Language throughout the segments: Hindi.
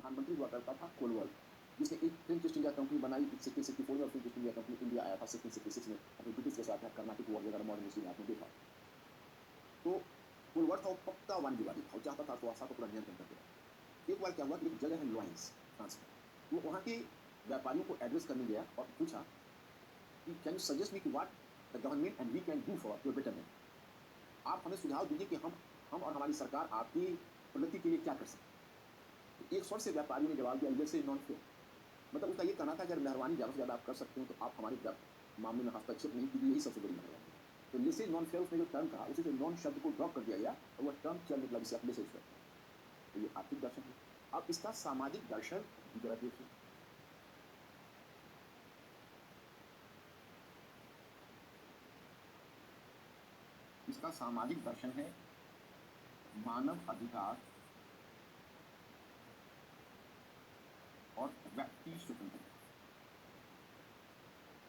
प्रधानमंत्री हुआ करता था कोलवर्थ, जिसने एक फिल्म ईस्ट इंडिया कंपनी बनाई 1664 में, और film east India company India आया था 1666 में अपने ब्रिटिश के साथ में कर्नाटिक वॉर वगैरह मॉडर्न हिस्ट्री में आपने देखा। तो कोलवर्थ था वो पक्का वाणिज्यवादी था, वो चाहता था तो पूरा नियंत्रण करके रहे। एक बार क्या हुआ कि एक जगह है लॉरेंस फ्रांस में, वो वहाँ के व्यापारियों को एड्रेस करने गया और पूछा कि कैन यू सजेस्ट मी कि what the government and we can do for your betterment. आप हमें सुझाव दीजिए कि हम और हमारी सरकार आपकी प्रगति के लिए क्या कर सकते हैं। तो एक स्वर से व्यापारी ने जवाब दिया, जैसे नॉन फेयर, मतलब उसका ये कहना था कि अगर मेहरबानी ज़्यादा से ज़्यादा आप कर सकते हो तो आप हमारे मामले में हस्तक्षेप नहीं कीजिए, यही सबसे बड़ी मेहरबानी है। तो लेसे नॉन फेयर उसने जो टर्म कहा, उसी से नॉन शब्द को ड्रॉप कर दिया गया और वह टर्म चल निकला, जिसे आप लेसे फेयर। तो ये आर्थिक दर्शन है। अब इसका सामाजिक दर्शन जरा देखिए। इसका सामाजिक दर्शन है मानव अधिकार और व्यक्ति स्वतंत्रता।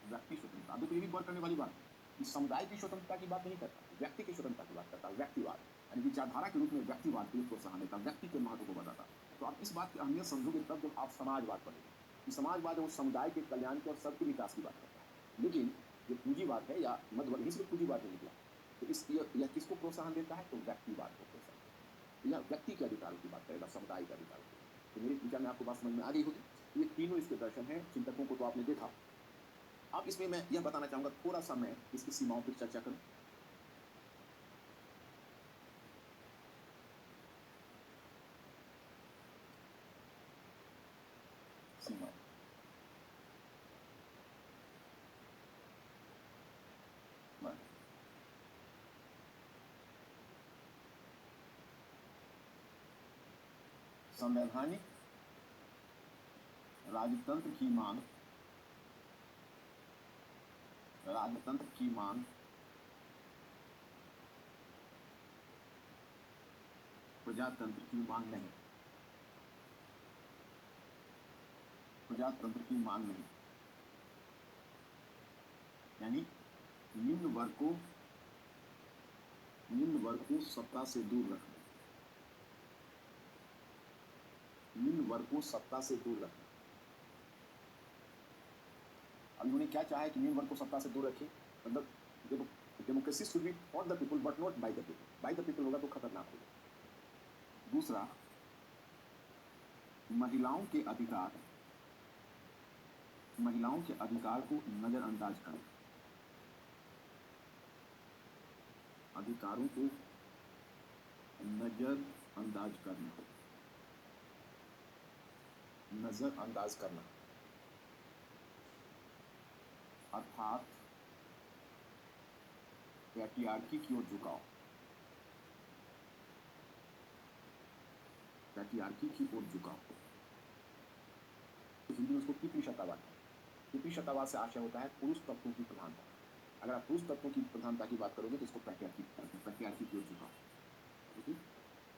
व्यक्ति स्वतंत्रता, देखो ये भी गौर करने वाली बात है कि समुदाय की स्वतंत्रता की बात नहीं करता, व्यक्ति की स्वतंत्रता की बात करता है। व्यक्तिवाद यानी विचारधारा के रूप में व्यक्तिवाद को प्रोत्साहन देता, व्यक्ति के महत्व को बताता। तो आप इस बात की अहमियत समझोगे तब जब आप समाजवाद पढ़ोगे कि समाजवाद वो समुदाय के कल्याण के और सबके विकास की बात करता है। लेकिन जो पूंजीवाद है या मध्यवर्ग, यहीं से पूंजीवाद में निकला, तो यह किसको प्रोत्साहन देता है? तो व्यक्तिवाद को प्रोत्साहन देता है। यह व्यक्ति के अधिकारों की बात करेगा, समुदाय के अधिकारों की। तो मेरे विचार में आपको बात समझ में आ गई होगी। ये तीनों इसके दर्शन हैं, चिंतकों को तो आपने देखा। अब इसमें मैं यह बताना चाहूंगा, थोड़ा सा मैं इसकी सीमाओं पर चर्चा करूं। सीमाएं, संवैधानिक राजतंत्र की मांग, राजतंत्र की मांग प्रजातंत्र की मांग नहीं, प्रजातंत्र की मांग नहीं। यानी निम्न वर्ग को सत्ता से दूर रखना, निम्न वर्ग को सत्ता से दूर रखना। अब उन्होंने क्या चाहा है कि निम्न वर्ग को सत्ता से दूर रखे, मतलब democracy should be for the people but not by the people. By the people होगा तो खतरनाक होगा। दूसरा, महिलाओं के अधिकार को नजरअंदाज करना, अधिकारों को नजरअंदाज करना, अर्थात पैट्रियार्की की ओर झुकाव, पैट्रियार्की की ओर झुकाव। तो हिंदी में उसको पितृसत्तावाद है। पितृसत्तावाद से आशय होता है पुरुष तत्वों की प्रधानता। अगर आप पुरुष तत्वों की प्रधानता की बात करोगे तो इसको पैट्रियार्की की ओर झुकाव।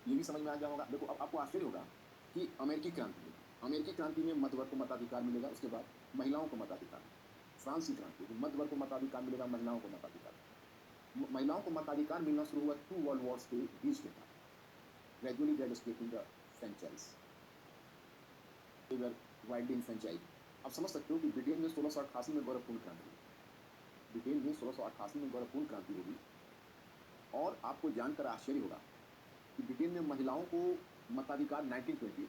ये भी समझ में आ गया होगा। देखो अब आपको आश्चर्य होगा कि अमेरिकी क्रांति में मध्य वर्ग को मताधिकार मिलेगा, उसके बाद महिलाओं को मताधिकार। फ्रांस की क्रांति, मध्य वर्ग को मताधिकार मिलेगा, महिलाओं को मताधिकार। महिलाओं को मताधिकार मिलना शुरू हुआ 2 वर्ल्ड वॉर्स के बीच के बाद, gradually they escaping the franchise, they were widely enfranchise. आप समझ सकते हो कि ब्रिटेन में 1688 में गौरवपूर्ण क्रांति हुई, ब्रिटेन में 1688 में गौरवपूर्ण क्रांति होगी। और आपको जानकर आश्चर्य होगा कि ब्रिटेन में महिलाओं को मताधिकार 1920,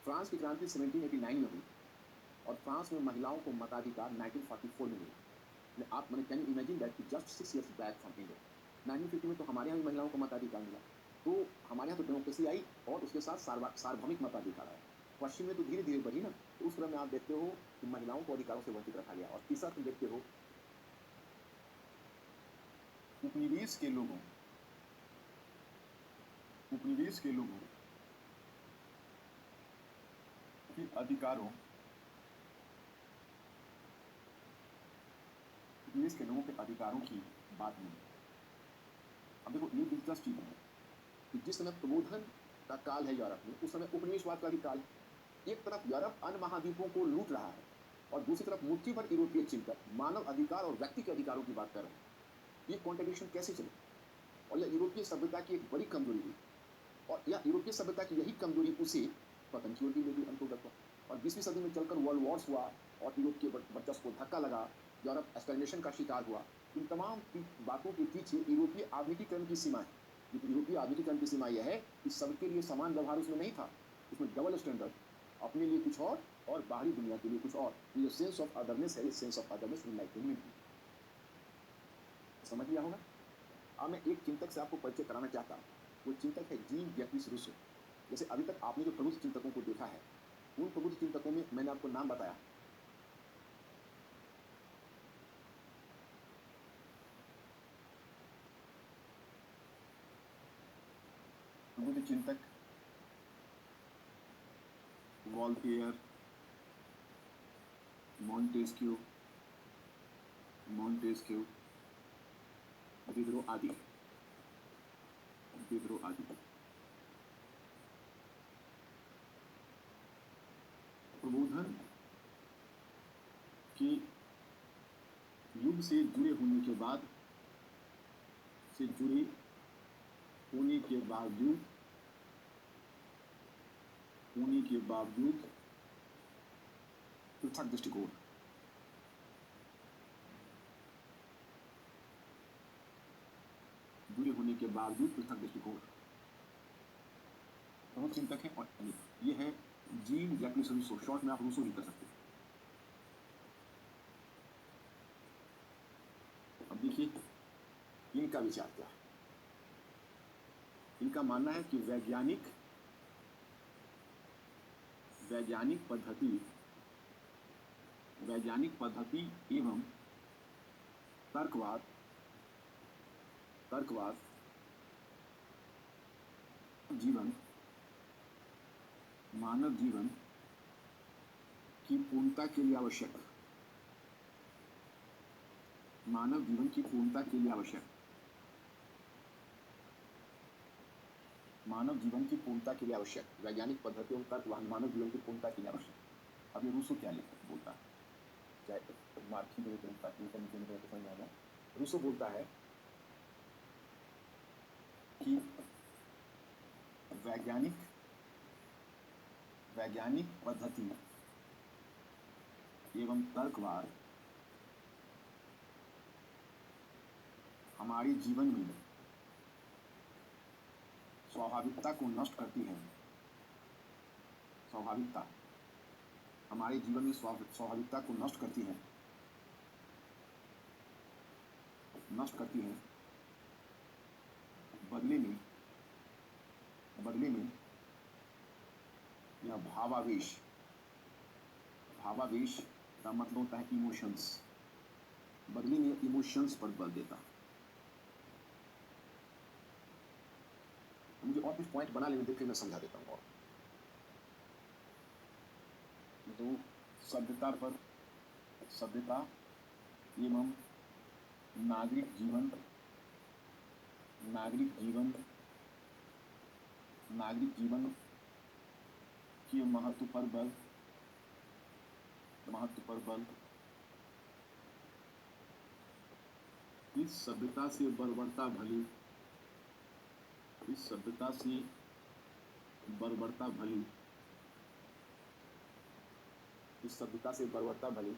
फ्रांस की क्रांति 1789 में हुई और फ्रांस में महिलाओं को मताधिकार 1944 में मिला। आप मैंने can you imagine that just 6 years back from India. 1950 में तो हमारे यहाँ भी महिलाओं को मताधिकार मिला। तो हमारे यहाँ तो डेमोक्रेसी आई और उसके साथ सार्वभौमिक मताधिकार आया। पश्चिम में तो धीरे धीरे बढ़ी ना। तो उस क्रम में आप देखते हो कि महिलाओं को अधिकारों से वंचित रखा गया। और तीसरा तुम देखते हो उपनिवेश के लोगों के अधिकारों, उपनिवेश के लोगों के अधिकारों की बात नहीं। अब देखो ये दिलचस्प चीज है कि जिस समय प्रबोधन का काल है यूरोप में, उस समय उपनिवेशवाद का भी काल है। एक तरफ यूरोप अन्य महाद्वीपों को लूट रहा है और दूसरी तरफ मुट्ठी भर यूरोपीय चिंतक मानव अधिकार और व्यक्ति के अधिकारों की बात कर रहे हैं। ये कॉन्ट्रडिक्शन कैसे चले? और यह यूरोपीय सभ्यता की एक बड़ी कमजोरी हुई। और यह यूरोपीय सभ्यता की यही कमजोरी उसे स्वतंत्र की भी अंतर्गत हुआ। और 20वीं सदी में चलकर वर्ल्ड वॉर्स हुआ और यूरोप के वर्चस्व को धक्का लगा, यूरोप एस्टर्मिनेशन का शिकार हुआ। इन तमाम बातों के पीछे यूरोपीय आधुनिकीकरण की सीमा है। यूरोपीय आधुनिकीकरण की सीमा यह है कि सबके लिए समान व्यवहार उसमें नहीं था, उसमें डबल स्टैंडर्ड, अपने लिए कुछ और बाहरी दुनिया के लिए कुछ और। ये जो सेंस ऑफ अदरनेस है, ये सेंस ऑफ अदरनेस इनलाइटनमेंट है। समझ लिया होगा। अब मैं एक चिंतक से आपको परिचय कराना चाहता हूँ। वो चिंतक है जीन जैक्विस रूसो। जैसे अभी तक आपने जो प्रबुद्ध चिंतकों को देखा है, उन प्रबुद्ध चिंतकों में मैंने आपको नाम बताया, प्रबुद्ध चिंतक वॉल्टेयर, मॉन्टेस्क्यू, डिडरो आदि, प्रबोधन के युग से जुड़े होने के बावजूद पृथक दृष्टिकोण, प्रमुख चिंतक है। और ये है जीन जैक्विस रूसो, शॉर्ट में आप रूसो भी कर सकते हैं। अब देखिए इनका विचार क्या है। इनका मानना है कि वैज्ञानिक पद्धति एवं तर्कवाद मानव जीवन की पूर्णता के लिए आवश्यक वैज्ञानिक पद्धतियों का मानव जीवन की पूर्णता के लिए आवश्यक। अब ये रूसो क्या बोलता है, चाहे मार्क्सी को समझ आ जाए। रूसो बोलता है कि वैज्ञानिक पद्धति एवं तर्कवाद हमारे जीवन में स्वाभाविकता को नष्ट करती है। हमारे जीवन में स्वाभाविकता को नष्ट करती है। बदले में यह भावावेश का मतलब होता है इमोशंस, बदले में इमोशंस पर बल देता। मुझे और कुछ पॉइंट बना लेने देखिए, मैं समझा देता हूँ। और तो सभ्यता एवं नागरिक जीवन के महत्व पर बल, इस सभ्यता से बर्बरता भली,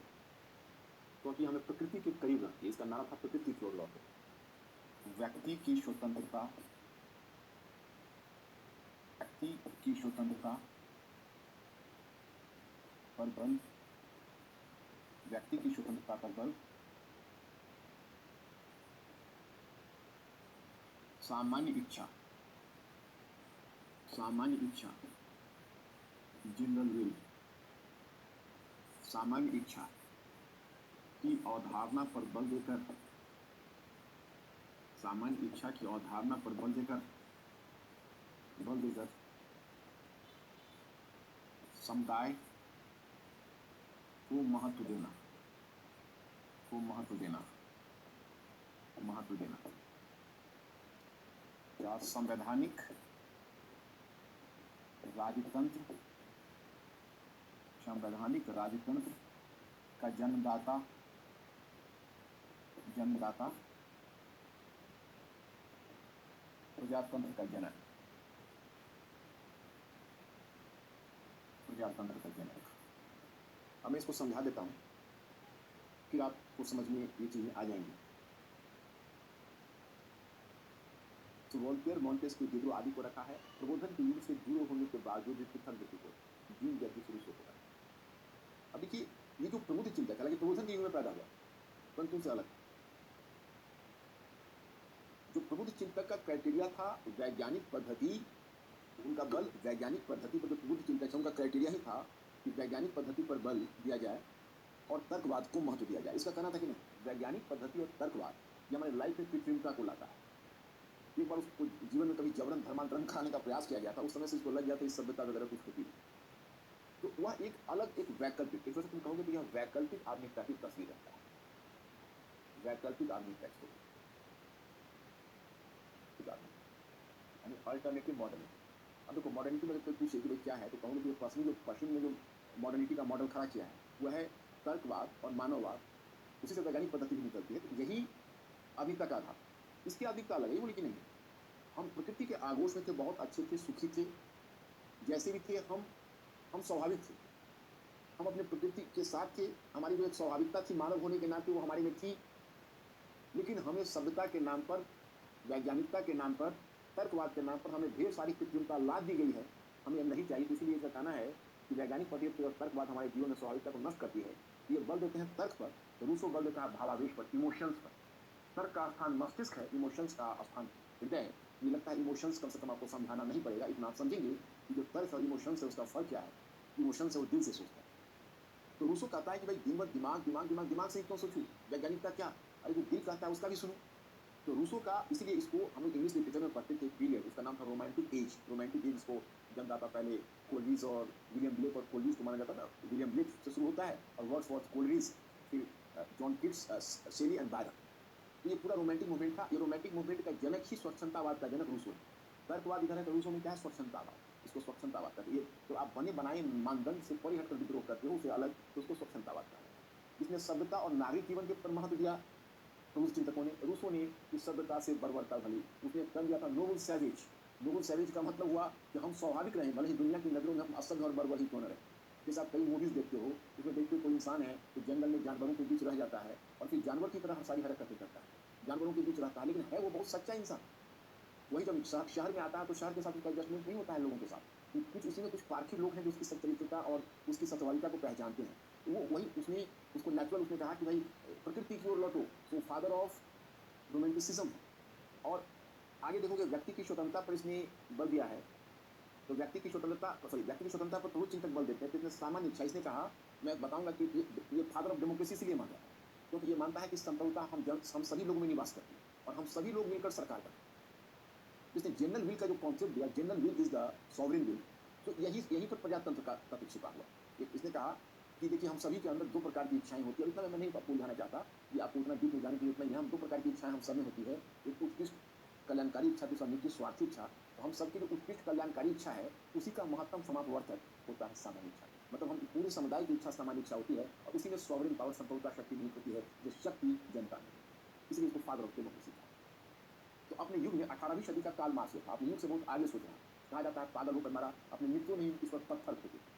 क्योंकि हमें प्रकृति के करीब रखती है। इसका नाम था प्रकृति की ओर लौटे। व्यक्ति की स्वतंत्रता पर बल, सामान्य इच्छा जनरल विल, सामान्य इच्छा की अवधारणा पर बल देकर, समुदाय को महत्व देना, या संवैधानिक राजतंत्र का जन्मदाता प्रजातंत्र का जनक। है अर्थतंत्र का जनक। अब मैं इसको समझा देता हूँ, फिर आपको समझ में ये चीज़ें आ जाएंगी। तो वॉल्टेयर, मोंटेस्क्यू, डिडरो आदि को रखा है। प्रबोधन के युग से जुड़े होने के बावजूद भी पृथक दृष्टिकोण जीव जैसे रूसो को रखा। अब देखिए, ये जो प्रबुद्ध चिंतक, हालांकि प्रबोधन के युग में पैदा हुआ, परंतु उनसे अलग जो प्रबुद्ध चिंतक का क्राइटेरिया था वैज्ञानिक पद्धति, उनका बल वैज्ञानिक पद्धति पर, जो प्रबुद्ध चिंतक उनका क्राइटेरिया ही था कि वैज्ञानिक पद्धति पर बल दिया जाए और तर्कवाद को महत्व दिया जाए। इसका कहना था कि नहीं, वैज्ञानिक पद्धति और तर्कवाद ये हमारे लाइफ में कृत्रिमता को लाता है। एक बार उसको जीवन में कभी जबरन धर्मांतरण कराने का प्रयास किया गया था, उस समय से इसको लग गया था इस सभ्यता वगैरह कुछ होती है। तो वह एक अलग, एक वैकल्पिक, एक तुम कहोगे कि यह वैकल्पिक आधुनिकता की तस्वीर रखता है, वैकल्पिक आधुनिकता इसको यानी अल्टरनेटिव मॉडर्निटी। अब देखो, मॉडर्निटी में कोई पूछे कि भाई क्या है, तो कहूँगी कि पश्चिम में जो मॉडर्निटी का मॉडल खड़ा किया है वह है तर्कवाद और मानववाद, उसी से वैज्ञानिक पद्धति भी निकलती है। तो यही आधुनिकता का आधार। इसकी आधुनिकता अलग है, वो लेकिन नहीं, हम प्रकृति के आगोश में थे, बहुत अच्छे थे, सुखी थे, जैसे भी थे हम स्वाभाविक थे, हम अपने प्रकृति के साथ थे, हमारी जो एक स्वाभाविकता थी मानव होने के नाते वो हमारे में थी। लेकिन हमें सभ्यता के नाम पर, वैज्ञानिकता के नाम पर, तर्कवाद के नाम पर हमें ढेर सारी कृत्रिमता लाद दी गई है, हमें नहीं चाहिए। इसलिए इसका कहना है कि वैज्ञानिक पद्धति और तर्कवाद हमारे जीवन में स्वाभाविकता को नष्ट करती है। ये बल देते हैं तर्क पर, तो रूसो बल देता है भावावेश पर, इमोशंस पर। तर्क का स्थान मस्तिष्क है, इमोशंस का स्थान हृदय है। मुझे लगता है इमोशंस कम से कम आपको समझाना नहीं पड़ेगा, इतना आप समझेंगे कि जो तर्क और इमोशंस है उसका फर्क क्या है। इमोशंस है वो दिल से सोचता है। तो रूसो कहता है कि भाई दिन भर दिमाग से ही क्यों सोचूं, वैज्ञानिकता क्या, अरे जो दिल कहता है उसका भी सुनो। तो रूसो का, इसलिए इसको हम लोग इंग्लिश लिटरेचर में पढ़ते थे पीरियड, उसका नाम था रोमांटिक एज। रोमांटिक एज इसको जन्म दाता पहले कोलरिज और विलियम ब्लेक, और कोलरिज को माना जाता था, विलियम ब्लेक से शुरू होता है और वर्ड्सवर्थ, कोलरिज, फिर John Keats, Shelley and Byron. तो ये पूरा रोमांटिक मूवमेंट था। ये रोमांटिक मूवमेंट का जनक ही स्वच्छंदतावाद का जनक रूसो है। तर्कवाद इधर है तो रूसो में क्या है, स्वच्छंदतावाद, इसको स्वच्छंदतावाद कहते हैं। तो आप बने बनाए मानदंड से परे हटकर विद्रोह करते हो, उसे अलग, तो उसको स्वच्छंदतावाद कहा है। इसने सभ्यता और नागरिक जीवन के पर महत्व दिया प्रबुद्ध चिंतकों ने। रूसो ने इस सभ्यता से बर्बरता भली, उसने कर दिया था नोबल सैवेज। नोबल सैवेज का मतलब हुआ कि हम स्वाभाविक रहें, भले ही दुनिया की नजरों में हम असभ्य और बर्बर ही क्यों न रहे। जैसे आप कई मूवीज देखते हो, उसमें देखते हो कोई इंसान है तो जंगल में जानवरों के बीच रह जाता है और फिर जानवर की तरह सारी हरकतें करता है, जानवरों के बीच रहता है, लेकिन है वो बहुत सच्चा इंसान। वही जब शहर में आता है तो शहर के साथ उसका एडजस्टमेंट नहीं होता है लोगों के साथ, कुछ उसी में कुछ पारखी लोग हैं जो उसकी सच्चरित्रता और उसकी सत्यवादिता को पहचानते हैं। तो वो वही उसने उसको नेचुरल, उसने कहा कि भाई प्रकृति की ओर लौटो, तो फादर ऑफ रोमांटिसिज्म है। और आगे देखोगे व्यक्ति की स्वतंत्रता पर इसने बल दिया है। तो व्यक्ति की स्वतंत्रता पर प्रभुत्व चिंतक बल देते हैं। तो इसने सामान्य इच्छा, इसने कहा, मैं बताऊंगा कि ये फादर ऑफ डेमोक्रेसी इसलिए मानता है क्योंकि ये मानता है कि संप्रभुता हम सभी लोगों में निवास करती है और हम सभी लोग मिलकर सरकार करते हैं। इसने जनरल विल का जो कॉन्सेप्ट दिया, general will is the sovereign will, तो यही पर प्रजातंत्र का छिपा हुआ। इसने कहा कि देखिए हम सभी के अंदर दो प्रकार की इच्छाएं होती है। इतना मैं नहीं आपको उलझाना चाहता कि आपको उतना डीप में जाने की जरूरत नहीं है। हम दो प्रकार की इच्छाएं हम सब में होती है, एक उत्कृष्ट कल्याणकारी इच्छा, दूसरा नित्य स्वार्थी इच्छा। तो हम सबकी जो उत्कृष्ट कल्याणकारी इच्छा है उसी का महत्तम समापवर्तक होता है सामान्य इच्छा। मतलब हम पूरे समुदाय की इच्छा सामान्य इच्छा होती है और उसी में सॉवरेन पावर, संप्रभुता शक्ति निहित होती है, जो शक्ति जनता है। इसलिए इसको फादर ऑफ डेमोक्रेसी कहा। तो अपने युग में 18वीं सदी का काल मार्क्स था, अपने युग से बहुत आगे सोचना। कहा जाता है पागल होकर मारा, अपने मित्रों ने इस वक्त पत्थर फेंके,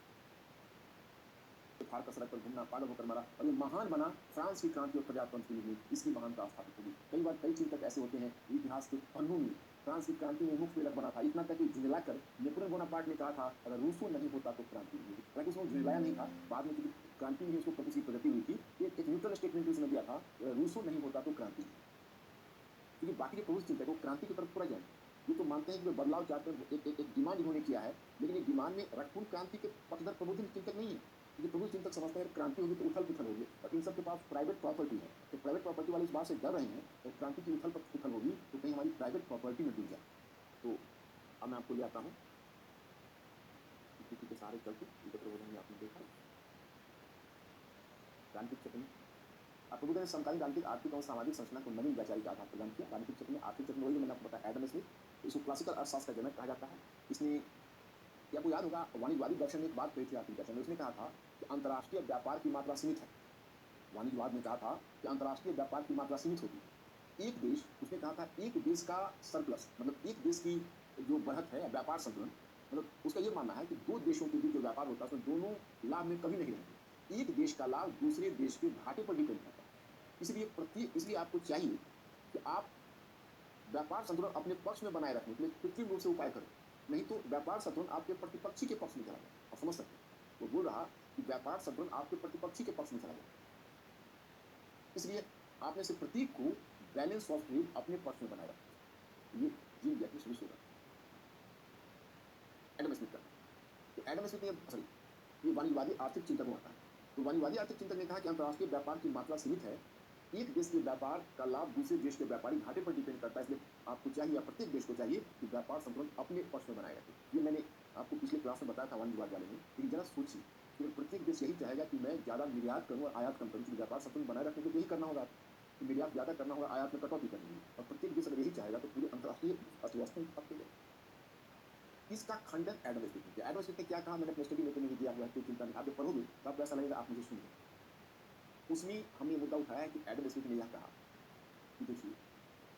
फाड़ का सड़क पर घूमना, पागल होकर मारा, और ये महान बना फ्रांस की क्रांति और प्रजातंत्र की नीति, इसकी महानता स्थापित होगी। कई बार कई चिंतक ऐसे होते हैं इतिहास के पन्नों में, फ्रांस की क्रांति में मुख्य बना था, इतना तक कि झुंझलाकर नेपोलियन बोनापार्ट ने कहा था अगर रूसो नहीं होता तो क्रांति नहीं होगी। हालांकि उसने झुंझलाया नहीं था, बाद में क्रांति में उसको उसकी प्रगति हुई थी। एक न्यूट्रल स्टेटमेंट उसने दिया था, रूसो नहीं होता तो क्रांति नहीं। क्योंकि बाकी के प्रमुख चिंतक वो क्रांति की तरफ पूरा जाए, ये तो मानते हैं कि वे बदलाव चाहते हैं, एक डिमांड इन्होंने किया है, लेकिन एक डिमांड में रटपूर्ण क्रांति के पक्षधर प्रबुद्ध चिंतक नहीं है। क्योंकि प्रबुद्ध चिंतक समझते हैं क्रांति होगी तो उथल पुथल होगी, और इन सब के पास प्राइवेट प्रॉपर्टी है, तो प्राइवेट प्रॉपर्टी वाले इस बात से डर रहे हैं तो क्रांति की उथल पुथल होगी तो कहीं हमारी प्राइवेट प्रॉपर्टी में डूब जाए। तो अब मैं आपको ले आता हूँ किसी के सहारे चलते प्रबोधन में आपने देखा राजनीतिक क्षेत्र में प्रबुद्ध ने समकालीन राजनीतिक, आर्थिक और सामाजिक संरचना को नवीन वैचारिक आधार प्रदान किया। राजनीतिक क्षेत्र में, आर्थिक क्षेत्र में वही मैंने आपको बताया एडम स्मिथ, इसको क्लासिकल अर्थशास्त्र का जनक कहा जाता है। इसने, आपको याद होगा वाणिज्यवादी दर्शन में एक बात कही थी आर्थिक दर्शन में, उसने कहा था कि अंतर्राष्ट्रीय व्यापार की मात्रा सीमित है। वाणिज्यवाद ने कहा था कि अंतर्राष्ट्रीय व्यापार की मात्रा सीमित होती है। उसने कहा था एक देश का सरप्लस, मतलब एक देश की जो बढ़त है व्यापार संतुलन, मतलब उसका ये मानना है कि दो देशों के बीच जो व्यापार होता है उसमें दोनों लाभ में कभी नहीं रहते, एक देश का लाभ दूसरे देश के घाटे पर डिपेंड करता है। इसलिए आपको चाहिए कि आप व्यापार संतुलन अपने पक्ष में बनाए रखने के लिए कृत्रिम रूप से उपाय करें, नहीं तो व्यापार संतुलन आपके प्रतिपक्षी के पक्ष में चला जाए। आप समझ सकते हैं, वो बोल रहा कि व्यापार संतुलन आपके प्रतिपक्षी के पक्ष में चला जाए, इसलिए आपने से प्रतीक को बैलेंस ऑफ ट्रेड अपने पक्ष में बनाए रखा। ये जीन गैप में शुरू से एडम स्मिथ का, तो एडम स्मिथ ने ये वाणिज्यवादी आर्थिक चिंतक होता है। तो वाणिज्यवादी आर्थिक चिंतक ने कहा कि अंतर्राष्ट्रीय व्यापार की मात्रा सीमित है, एक देश के व्यापार का लाभ दूसरे देश के व्यापारी घाटे पर डिपेंड करता है, इसलिए आपको चाहिए, प्रत्येक देश को चाहिए कि व्यापार संतुलन अपने पक्ष में बनाए रखे। ये मैंने आपको पिछले क्लास में बताया था वाणिज्यवाद वाले में, लेकिन जरा सोचिए कि प्रत्येक देश यही चाहेगा कि मैं ज़्यादा निर्यात करूँ और आयात कम करूँ, व्यापार संतुलन बनाए रखने के लिए यही करना होगा, कि निर्यात ज़्यादा करना होगा, आयात में कटौती करनी होगी, और प्रत्येक देश अगर यही चाहेगा तो पूरी अंतर्राष्ट्रीय अर्थव्यवस्था ही ठप हो जाएगी। इसका खंडन एडम स्मिथ ने किया। एडम स्मिथ ने क्या कहा, मैंने अपने स्टडी में तो नहीं दिया हुआ है, कोई चिंता नहीं, आप जब पढ़ोगे तो आपको ऐसा लगेगा, आप मुझे सुनिए। उसमें हमने मुद्दा उठाया कि एडम स्मिथ ने यह कहा कि देखिए,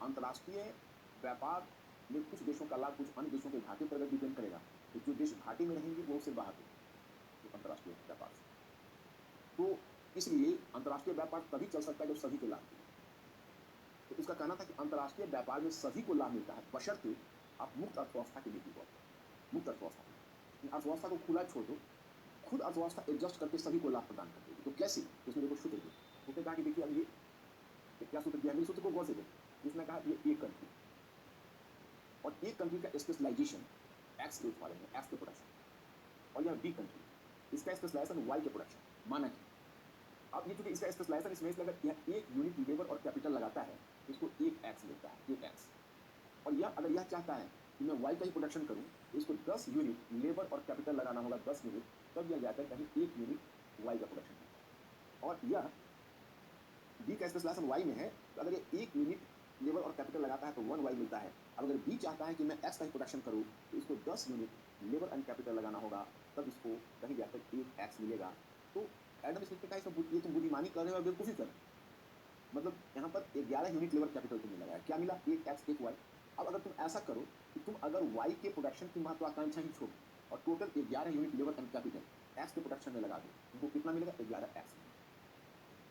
अंतर्राष्ट्रीय व्यापार में कुछ देशों का लाभ कुछ अन्य देशों के घाटे पर अगर डिपेंड करेगा, तो जो देश घाटे में रहेंगे वो उससे बाहर होंगे अंतर्राष्ट्रीय व्यापार से। तो इसलिए अंतर्राष्ट्रीय व्यापार तभी चल सकता है जब सभी को लाभ मिले। तो उसका कहना था कि अंतर्राष्ट्रीय व्यापार में सभी को लाभ मिलता है, बशर्ते आप मुक्त अर्थव्यवस्था के लिए मुक्त अर्थव्यवस्था को खुला छोड़ दो, खुद अर्थव्यवस्था एडजस्ट करके सभी को लाभ प्रदान कर देगी। तो कैसे? उसने देखो सूत्र दिया, उसने कहा कि देखिए, अब ये क्या सूत्र दिया, मेरे सूत्र को गौर से देखो। उसने कहा ये एक कंट्री और एक कंट्री का स्पेशलाइजेशन एक्स के उत्पादन में, एक्स के प्रोडक्शन, और यह बी कंट्री, इसका स्पेशलाइजेशन वाई के प्रोडक्शन, माना कि अब ये चूंकि इसका स्पेशलाइजेशन इसमें अगर यह एक यूनिट लेबर और कैपिटल लगाता है, इसको एक एक्स मिलता है, एक एक्स। और यह अगर यह चाहता है कि मैं वाई का ही प्रोडक्शन करूं, तो इसको 10 यूनिट लेबर और कैपिटल लगाना होगा, 10 यूनिट, तब यह जाकर कहीं 1 यूनिट वाई का प्रोडक्शन करता है। और यह बी का स्पेशलाइजेशन वाई में है, तो अगर ये 1 यूनिट लेबर और कैपिटल लगाता है तो 1 वाई मिलता है। अब अगर बी चाहता है कि मैं एक्स का ही प्रोडक्शन करूँ, तो इसको 10 यूनिट लेबर एंड कैपिटल लगाना होगा, तब इसको कहीं जाकर 1 एक्स मिलेगा। तो एडम स्मिथ ने कहा ये तुम बुद्धिमानी कर रहे हो और बेवकूफ़ी कर रहे हो। मतलब यहाँ पर 11 यूनिट लेबर कैपिटल तुम्हें लगाया, क्या मिला? 1 एक्स 1 वाई। अब अगर तुम ऐसा करो कि तुम अगर वाई के प्रोडक्शन की महत्वाकांक्षा ही छोड़ो और total 11 unit labour and capital x के प्रोडक्शन में लगा दो, तुमको कितना मिलेगा? 11 एक्स।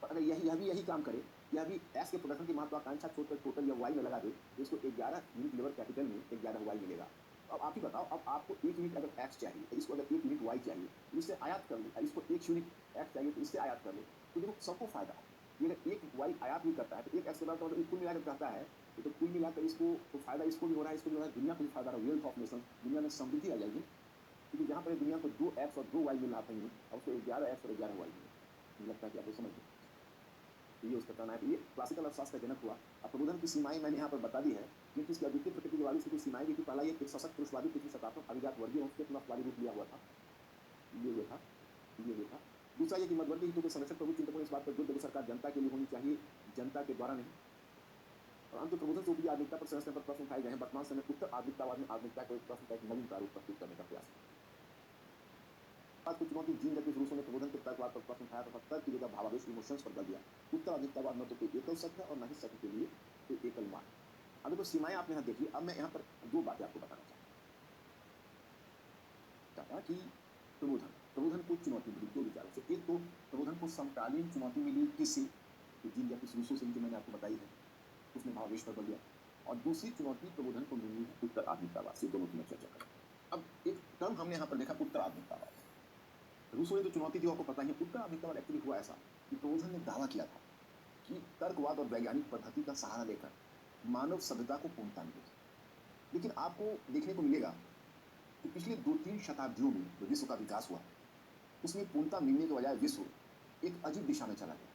और अगर यही काम करे, यह भी एक्स के प्रोडक्शन की महत्वाकांक्षा छोड़कर टोटल या वाई में लगा दे, तो इसको 11 यूनिट लेबर कैपिटल में 11 वाई मिलेगा। अब आप ही बताओ, अब आपको 1 यूनिट अगर एक्स चाहिए, इसको अगर 1 यूनिट वाई चाहिए, तो इससे आयात कर लो, इसको 1 यूनिट एक्स चाहिए तो इससे आयात कर लो, तो देखो सबको फायदा है। ये अगर 1 वाई आयात भी करता है तो 1 एक्स के बाद तो कुल मिलाकर कहता है, तो कुल मिलाकर इसको तो फायदा इसको भी हो रहा है, इसको भी हो रहा है, दुनिया को भी फायदा हो रहा है, वेल्थ ऑफ नेशन, दुनिया में समृद्धि आ जाएगी। क्योंकि जहाँ पर दुनिया को 2 एक्स और 2 वाई मिल रहा था यूनिट, अब उसको 11 एक्स और 11 वाई मिले। मुझे लगता है कि आपको समझ गए। तो ये उसका कहना है। ये क्लासिकल अर्थशास्त्र का जनक हुआ। अब प्रबोधन की सीमाएं मैंने यहाँ पर बता दी है, क्योंकि इसकी अद्वितीय प्रकृति के वाली इसकी सीमाएं भी थी। पहला ये एक सशक्त पुरुषवादी पृथ्वी सत्तात्मक अभिजात वर्गीय वाली रूप लिया हुआ था, ये था। दूसरा ये कि मध्यवर्ती हितों के संरक्षक प्रभु चिंतकों ने इस बात पर जोर दिया सरकार जनता के लिए होनी चाहिए, जनता के द्वारा नहीं। और अंत प्रबोधन से उपजी आधुनिकता पर संरक्षण पर प्रश्न उठाए गए हैं। वर्तमान समय उत्तर आधुनिकतावाद में आधुनिकता को एक प्रश्न का एक नवीन प्रारूप प्रस्तुत करने का प्रयास है। बात कुछ चुनौती जीन गति रूसों ने प्रबोधन के तर्कवाद पर प्रश्न उठाया तथा तर्क की जगह भावावेश इमोशंस पर बल दिया। उत्तर आधुनिकतावाद न तो कोई एकल सत्य है और न ही सत्य के लिए कोई एकल मान। अब देखो सीमाएं आपने यहाँ देखी। अब मैं यहाँ पर 2 बातें आपको बताना चाहता कि प्रबोधन को चुनौती मिली 2 विचारों से। एक तो प्रबोधन को समकालीन चुनौती मिली किससे? तो जीन गति रूसों से, मैंने आपको बताई है, उसने भावावेश पर बल दिया। और दूसरी चुनौती प्रबोधन को मिली है उत्तर आधुनिकतावाद से। दोनों की मैं चर्चा करूँ। अब एक टर्म हमने यहाँ पर देखा, उत्तर आधुनिकतावाद। रूसों ने जो चुनौती थी आपको पता ही है। उत्तर आधुनिकतावाद एक्चुअली हुआ ऐसा कि प्रबोधन ने दावा किया था कि तर्कवाद और वैज्ञानिक पद्धति का सहारा लेकर मानव सभ्यता को पूर्णता मिलेगी। लेकिन आपको देखने को मिलेगा कि पिछले 2-3 शताब्दियों में जो विश्व का विकास हुआ, उसमें पूर्णता मिलने के बजाय विश्व एक अजीब दिशा में चला गया,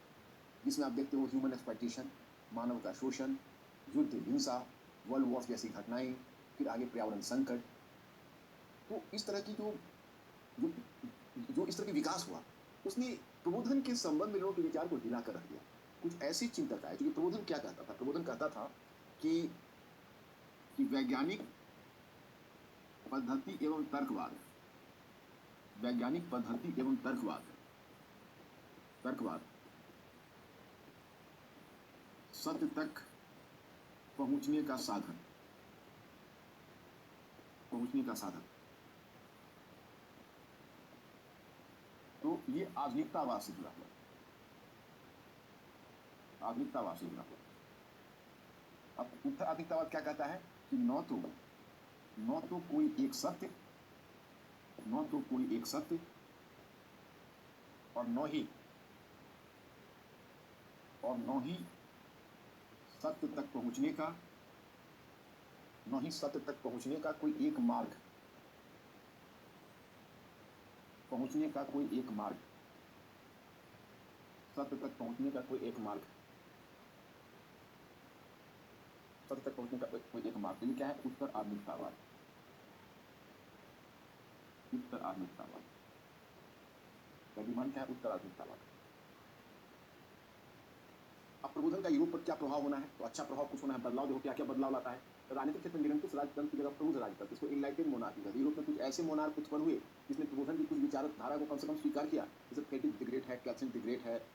जिसमें आप देखते हो ह्यूमन एक्सप्लॉयटेशन, मानव का शोषण, युद्ध, हिंसा, वर्ल्ड वॉर जैसी घटनाएं, फिर आगे पर्यावरण संकट। तो इस तरह की जो इस तरह की विकास हुआ, उसने प्रबोधन के संबंध में लोगों के विचार को हिला कर रख दिया। कुछ ऐसे चिंतक आए, क्योंकि प्रबोधन क्या कहता था? प्रबोधन कहता था कि वैज्ञानिक पद्धति एवं तर्कवाद, वैज्ञानिक पद्धति एवं तर्कवाद सत्य तक पहुंचने का साधन। ये आधुनिकतावाद से जुड़ा हुआ है, आधुनिकतावाद से जुड़ा हुआ है। अब उत्तर आधुनिकतावाद क्या कहता है कि न तो कोई एक सत्य, न तो कोई एक सत्य और न ही सत्य तक पहुंचने का, न ही सत्य तक पहुंचने का कोई एक मार्ग, पहुंचने का कोई एक मार्ग, सत्य तक पहुंचने का कोई एक मार्ग, सत्य तक पहुंचने का कोई एक मार्ग। ये क्या है? उत्तर आधुनिकतावाद, उत्तर आधुनिकतावाद का डिमांड क्या है? उत्तर आधुनिकतावाद। अब प्रबोधन का यूरोप पर क्या प्रभाव होना है? तो अच्छा प्रभाव कुछ होना है, बदलाव देखो क्या क्या बदलाव लाता है। राजनीतिक क्षेत्र में निरंकुश राजतंत्र की जगह प्रबुद्ध राजतंत्र, इसको इनलाइटेड मोनार्की कहते हैं। यूरोप में कुछ ऐसे मोनार्क उत्पन्न हुए जिसने प्रबोधन की कुछ विचारधारा को कम से कम स्वीकार किया, जैसे फ्रेडरिक द ग्रेट है, कैथरीन द ग्रेट है,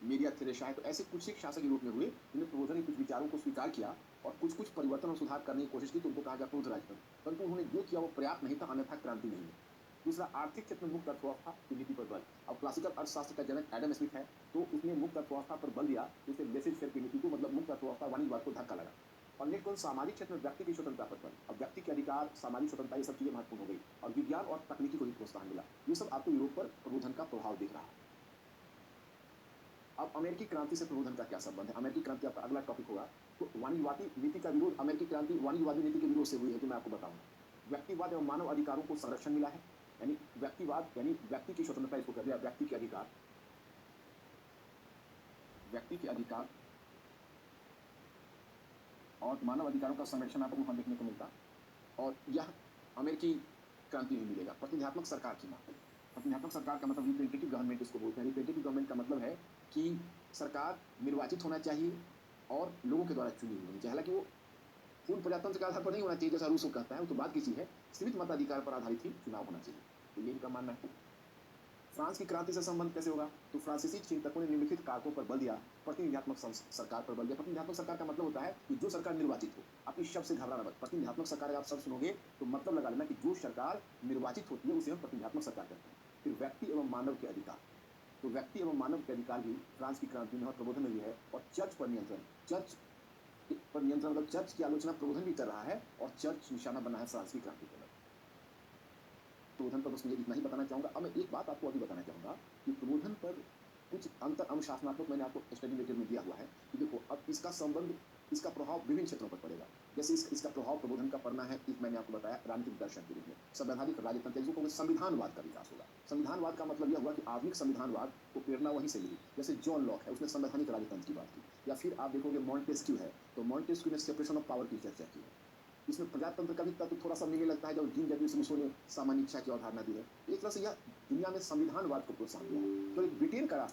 मेरिया थेरेसा है। तो ऐसे कुछ एक शासक यूरोप में हुए जिन्होंने प्रबोधन के कुछ विचारों को स्वीकार किया और कुछ कुछ परिवर्तन और सुधार करने की कोशिश की, तो उनको कहा गया प्रबुद्ध राजतंत्र। परंतु उन्होंने जो किया वो पर्याप्त नहीं था, अन्यथा क्रांति नहीं है। दूसरा, आर्थिक क्षेत्र में मुक्त अर्थव्यवस्था की नीति पर बल। अब क्लासिकल अर्थशास्त्र का जनक एडम स्मिथ है, तो उसने मुक्त अर्थव्यवस्था पर बल दिया, जिससे लेसेज फेयर की नीति को, मतलब मुक्त अर्थव्यवस्था वाणिज्यवाद को धक्का लगा। और नेक्स्ट, सामाजिक क्षेत्र में व्यक्ति की स्वतंत्रता पर बल। अब व्यक्ति के अधिकार, सामाजिक स्वतंत्रता, ये सब चीजें महत्वपूर्ण हो गई और विज्ञान और तकनीकी को भी प्रोत्साहन मिला। ये सब आपको यूरोप पर प्रबोधन का प्रभाव दिख रहा है। अब अमेरिकी क्रांति से प्रबोधन का क्या संबंध है? अमेरिकी क्रांति आपका अगला टॉपिक होगा। तो वाणिज्यवादी नीति का विरोध, अमेरिकी क्रांति वाणिज्यवादी नीति के विरोध से हुई है, जो मैं आपको बताऊंगा। व्यक्तिवाद एवं मानव अधिकारों को संरक्षण मिला है, यानी व्यक्तिवाद यानी व्यक्ति की स्वतंत्रता, इसको कह दिया व्यक्ति के अधिकार, व्यक्ति के अधिकार और मानव अधिकारों का संरक्षण आपको वहां देखने को मिलता। और यह अमेरिकी क्रांति में मिलेगा। प्रतिनिधात्मक सरकार की मांग। प्रतिनिधात्मक सरकार का मतलब रिप्रेजेंटेटिव गवर्नमेंट इसको बोलते हैं। रिप्रेजेंटेटिव गवर्नमेंट का मतलब है कि सरकार निर्वाचित होना चाहिए और लोगों के द्वारा चुनी हुई होनी चाहिए। हालांकि वो पूर्ण प्रजातंत्र के आधार पर नहीं होना चाहिए, जैसा रूसो कहता है, वो तो बात की चीज है। सीमित मताधिकार पर आधारित ही चुनाव होना चाहिए, तो ये इनका मानना है। फ्रांस की क्रांति से संबंध कैसे होगा? तो फ्रांसीसी चिंतकों ने निम्नलिखित कारकों पर बल दिया। प्रतिनिधात्मक सरकार पर बल दिया। प्रतिनिधात्मक सरकार का मतलब होता है कि जो सरकार निर्वाचित हो। आप इस शब्द से घबराना मत। प्रतिनिधात्मक सरकार आप शब्द सुनोगे तो मतलब लगा लेना कि जो सरकार निर्वाचित होती है उसे हम प्रतिनिधात्मक सरकार कहते हैं। फिर व्यक्ति एवं मानव के अधिकार, तो व्यक्ति एवं मानव के अधिकार भी फ्रांस की क्रांति में और प्रबोधन में भी है। और चर्च पर नियंत्रण, चर्च पर नियंत्रण मतलब चर्च की आलोचना प्रबोधन भी कर रहा है और चर्च निशाना बना है फ्रांस की क्रांति पर। प्रबोधन पर बस मुझे इतना ही बताना चाहूंगा। अब मैं एक बात आपको अभी बताना चाहूंगा कि प्रबोधन पर कुछ अंतर अनुशासनात्मक मैंने आपको स्टडी मटेरियल में दिया हुआ है कि देखो अब इसका संबंध, इसका प्रभाव विभिन्न क्षेत्रों पर पड़ेगा। जैसे इसका प्रभाव प्रबोधन का पड़ना है, एक मैंने आपको बताया राजनीतिक दर्शन के रूप में। संवैधानिक राजतंत्र, जिसको संविधानवाद का विकास होगा। संविधानवाद का मतलब यह हुआ कि आधुनिक संविधानवाद को प्रेरणा वहीं से मिली। जैसे जॉन लॉक है, उसने संवैधानिक राजतंत्र की बात की। या फिर आप देखोगे मॉन्टेस्क्यू है, तो मॉन्टेस्क्यू ने सेपरेशन ऑफ पावर की चर्चा की है। इसमें प्रजातंत्र का भी तत्व थोड़ा सा मिलने लगता है जब जीन जैविस रूसो ने सामान्य इच्छा की अवधारणा दी है। एक तरह से यह दुनिया में संविधानवाद को प्रोत्साहन दिया है। तो एक ब्रिटेन का